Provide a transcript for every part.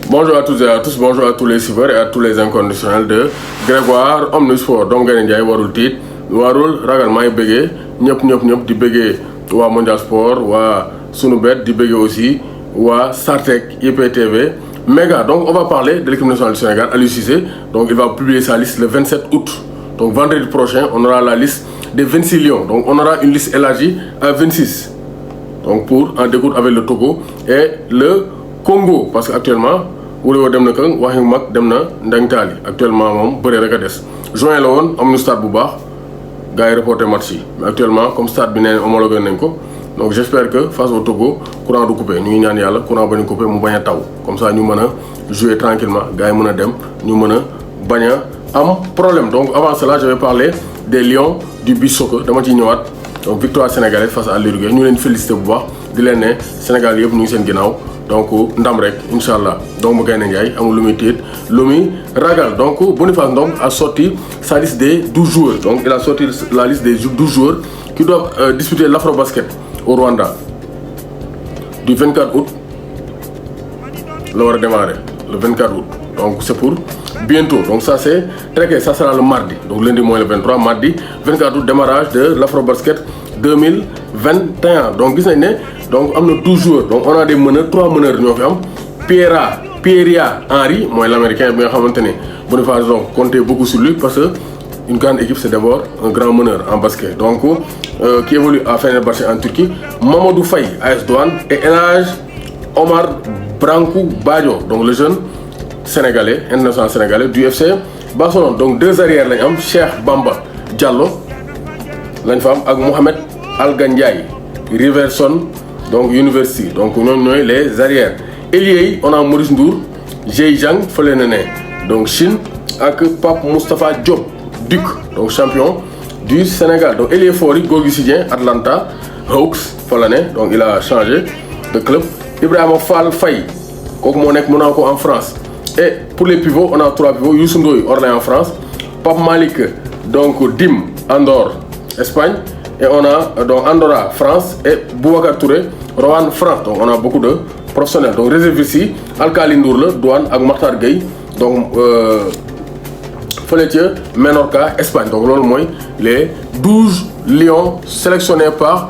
Bonjour à toutes et à tous, bonjour à tous les suiveurs et à tous les inconditionnels de Grégoire Omnisport. Dom Gaye Ndiaye warul tiit warul ragal may bëggee ñëpp di bëggee waa Mondial Sport waa Sunubet di bëggee aussi waa Sartec IPTV Méga. Donc on va parler de l'équipe nationale du Sénégal, Aliou Cissé. Donc il va publier sa liste le 27 août. Donc vendredi prochain, on aura la liste des 26 lions. Donc on aura une liste élargie à 26. Donc pour en découdre avec le Togo et le Congo, parce qu'actuellement Wuro dem na Kang waxi mag dem na Ndangtali actuellement moom bëre rek a des. Juin la woon am nu stade bu baax gars yi reporté match yi mais actuellement comme stade bi nee homologué nañ ko donc j'espère que face au Togo courant du coupé ñu ngi ñaan yàlla courant bañ a coupé mu bañ a taw comme ça ñu mën a jouer tranquillement gars yi mën a dem ñu mën a bañ a am problème. Donc avant cela je vais parler des Lions du beach soccer dama ciy ñëwaat. Donc victoire sénégalaise face à l'Uruguay ñu leen félicité bu baax di leen ne Sénégal yëpp ñu ngi seen ginnaaw donc ndam rek incha allah doomu Gaynde Ndiaye amul lu muy tiit lu muy ragal. Donc Boniface Ndong a sorti sa liste des 12 joueurs. Donc il a sorti la liste des 12 joueurs qui doivent disputer l'Afrobasket au Rwanda du 24 août la war a démarrer le 24 août. Donc c'est pour bientôt. Donc ça c'est très clair, ça sera le mardi. Donc lundi mooy le 23, mardi 24 août démarrage de l'Afrobasket 2021. Donc gis nañ ne donc am na 12 joueurs. Donc on a des meneurs, 3 meneurs ñoo fi am. Pierre Henry mooy l'américain bi nga xamante ne Boniface donc comptait beaucoup sur lui parce que une grande équipe c'est d'abord un grand meneur en basket. Donc qui évolue à Fenerbahçe en Turquie. Mamadou Faye AS Douanes et El Hadj Omar Branco Badio, donc le jeune sénégalais, international sénégalais du FC Barcelone. Donc 2 arrières lañ am, Cheikh Bamba Diallo lañ fa am ak Mohamed Alga Ndiaye Riverson donc University. Donc ñooñu ñooy les arrières. Ailier yi on a Maurice Ndour Jay Jang fële na ne donc Chine ak Pape Moustapha Diop Duc donc champion du Sénégal. Donc ailier fort yi Gorgui Sy Dieng Atlanta Hawks fa la ne donc il a changé de club. Ibrahima Fall Faye kooku moo nekk Monaco en France. Et pour les pivots, on a 3 pivots. Youssou Ndoye, Orléans, France. Pape Malick, donc Dim, Andorre, Espagne. Et on a donc Andorra, France. Et Boubacar Touré, Roanne, France. Donc on a beaucoup de professionnels. Donc réserve ici, Alkali Ndour, Douane, ak Makhtar Gueye. Donc Feletia, Menorca, Espagne. Donc là, moi, les 12 lions sélectionnés par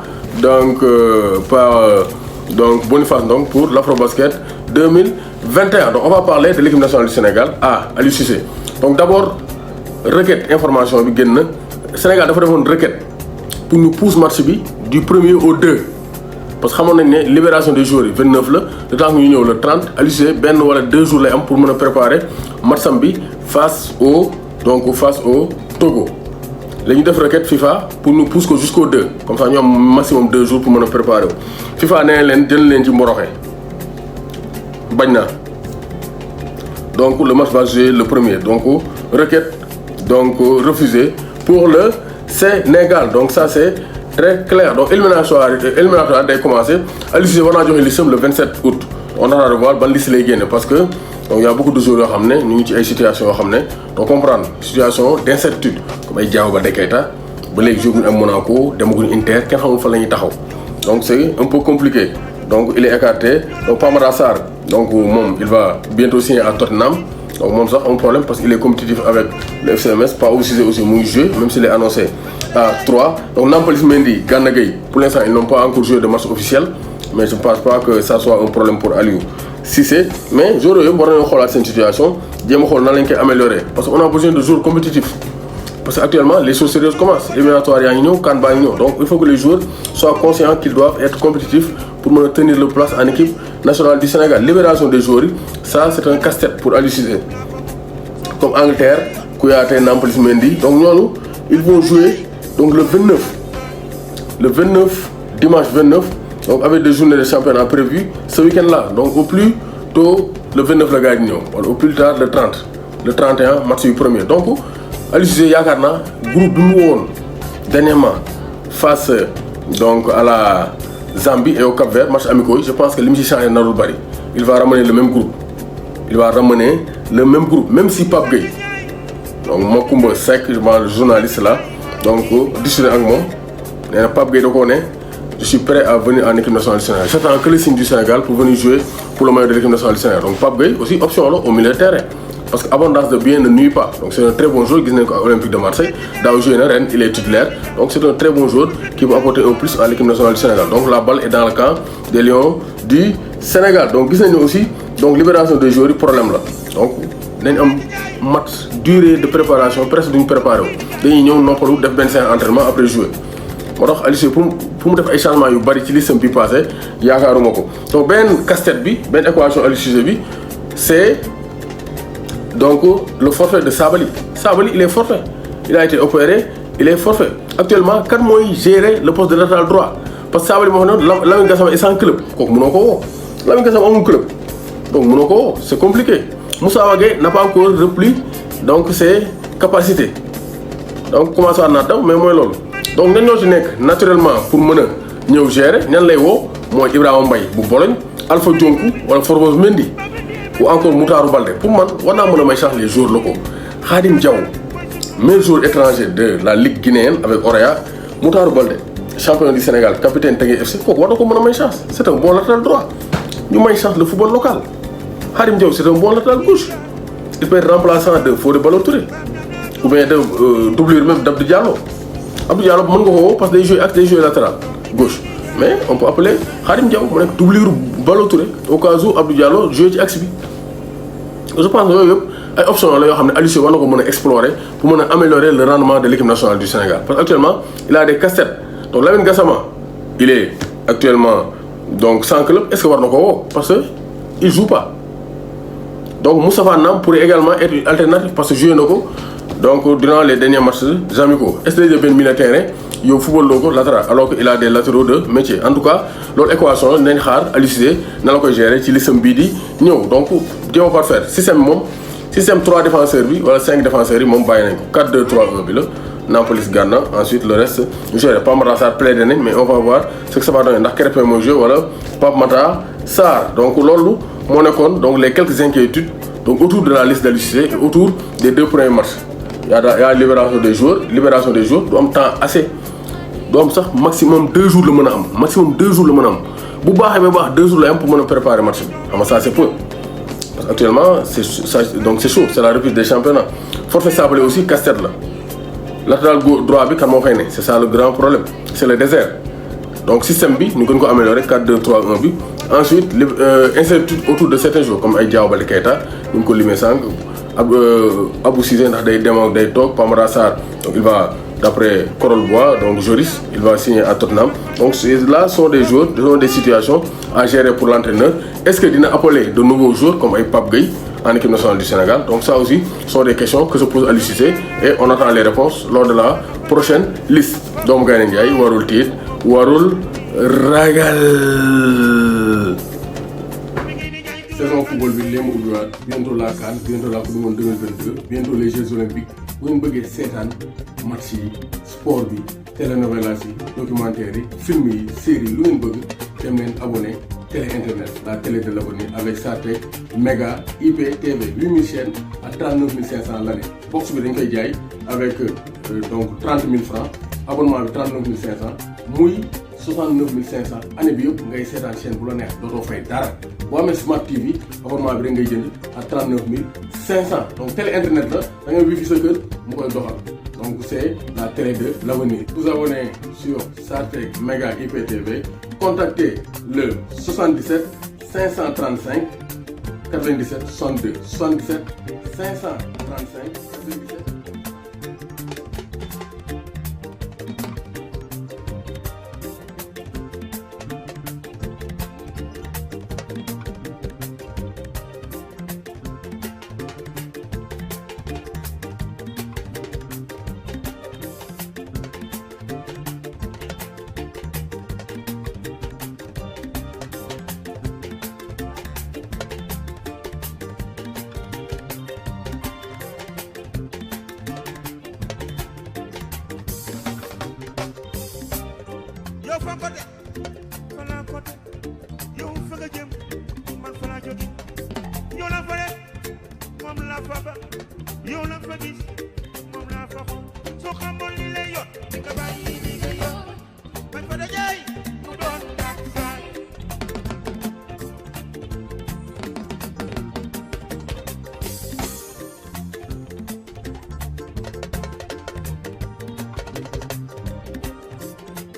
Boniface donc pour l'Afrobasket 2021. Donc on va parler de l'équipe nationale du Sénégal à Aliou Cissé. Donc d'abord requête information bi génn Sénégal dafa defoon requête pour ñu pousse match bi du 1er au 2 parce que xamoon nañ ne libération des joueurs yi 29 la le temps que ñu ñëw le 30 Aliou Cissé benn wala 2 jours lay am pour mën a préparer matcham bi face au Togo. La ñu def requête FIFA pour ñu pousse ko jusqu'au 2 comme ça ñu am maximum 2 jours pour mën a préparer wu. FIFA nee leen jël leen ci mboroxe bañ na donc le match va jouer le 1er. Donc requête donc refusée pour le Sénégal. Donc ça c'est très clair. Donc éliminatoire day commencer Aliou Cissé war naa joxe listam le 27 août. On a revoir ban liste lay génne parce que donc y a beaucoup de joueurs yoo xam ne ñu ngi ci ay situations yoo xam ne doo comprendre situation d'incertitude comme ay Diao Baldé Keita ba léegi jóguñu am Monaco demaguñu Inter kenn xamul fa la ñuy taxaw donc c'est un peu compliqué. Donc il est écarté. Donc Pape Sarr donc moom il va bientôt signer à Tottenham. Donc moom sax un problème parce qu'il est compétitif avec le FCMS. Aliou Cissé aussi muy joué même s'il est annoncé à 3. Donc Nampalys Mendy, Gana Gueye pour l'instant ils n'ont pas encore joué de match officiel mais je ne pense pas que ça soit un problème pour Aliou Cissé. Mais joueurs yëpp war nañoo xoolaat seen situation jéem a xool nan lañ koy améliorer parce qu'on a besoin de joueurs compétitifs. Parce qu'actuellement, les choses sérieuses commencent. Les éliminatoires, CAN, donc il faut que les joueurs soient conscients qu'ils doivent être compétitifs pour maintenir leur place en équipe nationale du Sénégal. Libération des joueurs, ça c'est un casse-tête pour Aliou Cissé. Comme Angleterre, Kouyaté, Nampalys Mendy. Donc nous, ils vont jouer donc le 29 le 29, dimanche 29, donc avec des journées de championnat prévues ce week-end-là. Donc au plus tôt, le 29 la gars di ñëw wala au plus tard le 30, le 31 match yu premier. Donc Aliou Cissé yaakaar naa groupe bi mu woon dernièrement face donc à la Zambie et au Cap-Vert match amicaux yi je pense que li mu ci changé narul bari. Il va ramener le même groupe. Il va ramener le même groupe, même si Pape Gueye donc Macoumba Seck le journaliste là donc discuté ak moom nee na Pape Gueye da koo ne je suis prêt à venir en équipe nationale du Sénégal. J'attends que le signe du Sénégal pour venir jouer pour le maillot de l'équipe nationale du Sénégal. Donc Pape Gueye aussi option la au milieu de terrain parce que abondance de biens ne nuit pas. Donc c'est un très bon joueur gis nañ ko à Olympique de Marseille daaw joué na ren il est titulaire donc c'est un très bon joueur qui peut apporter un plus à l'équipe nationale du Sénégal. Donc la balle est dans le camp des Lions du Sénégal. Donc gis nañu aussi donc libération des joueurs yi problème la donc dañ am match durée de préparation presque duñu préparé wu dañuy ñëw noppalu def benn séance entraînement après jouer moo tax Aliou Cissé pour mu def ay changements yu bari ci listam bi passé yaakaaruma ko. donc benn casse-tête bi benn équation Aliou Cissé bi c'est donc le forfait de Sabaly. Sabaly il est forfait il a été opéré il est forfait actuellement kan mooy gérer le poste de latéral droit parce que Sabaly moo xam ne Lamine Gassama est sans club kooku mënoo ko woo Lamine Gassama amul club donc mënoo ko woo c'est compliqué. Moussa Wagué n'a pas encore repris donc ses capacités donc commencé waat naa taw mais mooy loolu donc ñan ñoo ci nekk naturellement pour mën a ñëw gérer ñan lay woo mooy Ibrahima Mbaye bu Bologne Alpha Dionkou wala Formose Mendy ou encore Moutarou Baldé pour man war naa mën a may chance les joueurs locaux Khadim Diaw meilleur joueur étranger de la Ligue guinéenne avec Orea Moutarou Baldé champion du Sénégal capitaine Teungueth FC kooku war na ko mën a may chance c'est un bon latéral droit ñu may chance le football local. Khadim Diaw c'est un bon latéral gauche il peut être remplaçant de Fodé Ballo-Touré ou bien de doublure même d'Abdou Diallo Abdou Diallo mën nga ko woo parce que day jouer ak day jouer latéral gauche mais on peut appeler Khadim Diaw mu nekk doublure Ballo-Touré au cas où Abdou Diallo jouer ci axe bi. je pense que yooyu yëpp ay options la yoo xam ne Aliou Cissé war na ko mën a explorer pour mën a améliorer le rendement de l'équipe nationale du Sénégal parce que actuellement il a des casse-têtes donc Lamine Gassama il est actuellement donc sans club est-ce que war na ko woo parce que il joue pas. Donc Moustapha Nam pourrait également être une alternative parce que joué na ko donc durant les derniers matchs amicaux est-ce que benn milieu de terrain yow football loo ko latéral alors que il a des latéraux de métier en tout cas loolu équation nañ xaar Aliou Cissé na la koy gérer ci listam bii di ñëw donc jéem a parfaire système bi moom système 3 défenseurs bi wala 5 défenseurs yi moom bàyyi nañ ko 4-2-3-1 bi la Nampalys Gana ensuite le reste géré Pape Matar Sarr plaidé nañ mais on va voir ce que ça va donner ndax Krépin mooy jouer wala Pape Matar Sarr donc loolu moo nekkoon donc les quelques inquiétudes donc autour de la liste d'Aliou Cissé et autour des 2 premiers matchs y a libération des joueurs du am temps assez du am sax maximum 2 jours la mën a am maximum 2 jours la mën a am bu baaxee ba baax 2 jours lay am pour mën a préparer match bi xam nga ça c'est peu parce que actuellement c'est chaud c'est la reprise des championnats forfait Sabaly aussi casse-tête la latéral droit bi kan moo fay ne c'est ça le grand problème c'est le désert donc système bi ñu gën ko améliorer 4-2-3-1 bi ensuite incertitude autour de certains joueurs comme ay Diaobali Keita ñu ngi ko limee sànq Abou Cissé ndax day dem ak day toog Pape Matar Sarr donc il va d'après Corol Bois donc Joris il va signer à Tottenham donc là sont des joueurs sont des situations à gérer pour l'entraîneur est-ce que dina appeler de nouveaux joueurs comme ay Pape Gueye en équipe nationale du Sénégal donc ça aussi sont des questions que se pose Aliou Cissé et on attend les réponses lors de la prochaine liste doomu Gaynde Njaay warul tiit warul ragal. saison football bi léegi mu ubbiwaat bientôt la CAN bientôt la Coupe du Monde 2022 bientôt les Jeux olympiques bu ngeen bëggee seetaan match yi sport bi télénovelas yi documentaires yi film yi séries lu ngeen bëgg dem leen abonné télé internet la télé de l'avenir avec Sartec Méga IPTV 8000 chaînes à 39 500 l'année box bi dañ koy jaay avec donc 30 000 francs abonnement bi 39 500 muy 69 500 année bi yëpp ngay seetaan chaîne bu la neex dootoo fay dara boo amee Smart TV abonnement bi rek ngay jënd à 39 500 donc télé internet la da ngay wifi sa kër mu koy doxal donc c'est la télé de l'avenir. Vous abonnez sur Sartec Méga IPTV contactez le 77 535 97 62 77 535 97 yow fa ko de fa laa ko de yow fa nga jëm man fa laa jóge yow la fa def moom la fa ba yow la fa gis moom la fa xool soo xamoon li lay yor di nga bàyyi li nga yor man fa dajay mu doon tak saay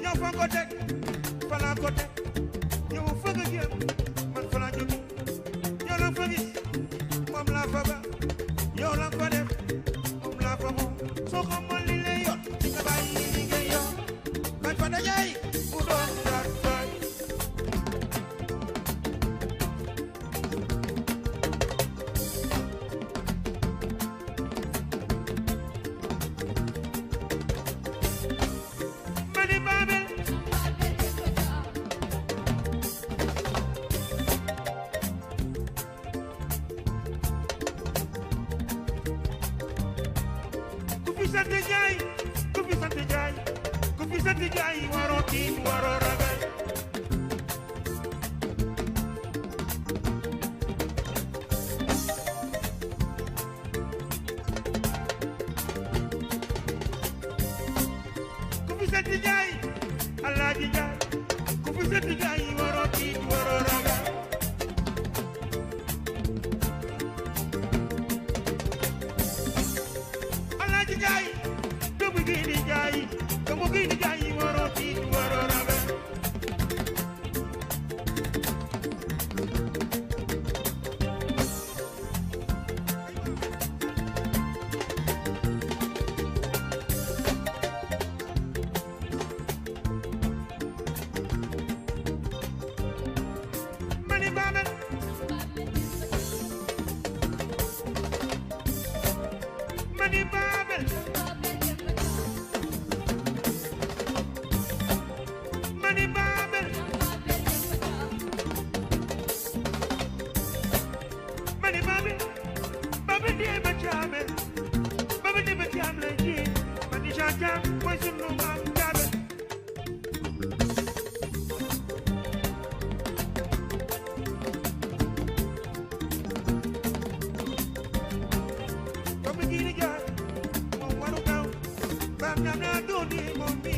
yow fa ko teg fa laa ko teg yow fa nga jëm man fa laa jóge yow la fa gis moom la fa ba yow la fa def moom la fa moom soo xamoon li lay yor di nga bàyyi li nga yor man fa dajay mu doon tak saay mani Babel ku fi sant Njaay ku fi sant Njaay ku fi sant Njaay waroo tiit waroo ragal ku fi sant Njaay Alaaji Njaay ku fi sant Njaay waroo tiit waroo ragal Alaaji Njaay doomu gi di Njaay doomu gi di Njaay waroo tiit waroo ragal mani Babel mani Babel mani Babel mani Babel Babel dee ba caamel Babel dee ba caam lay ji mani caam mooy sunu maam Babel doomu gi di Njaay moom waru daw baam ñam naa doon di moom mi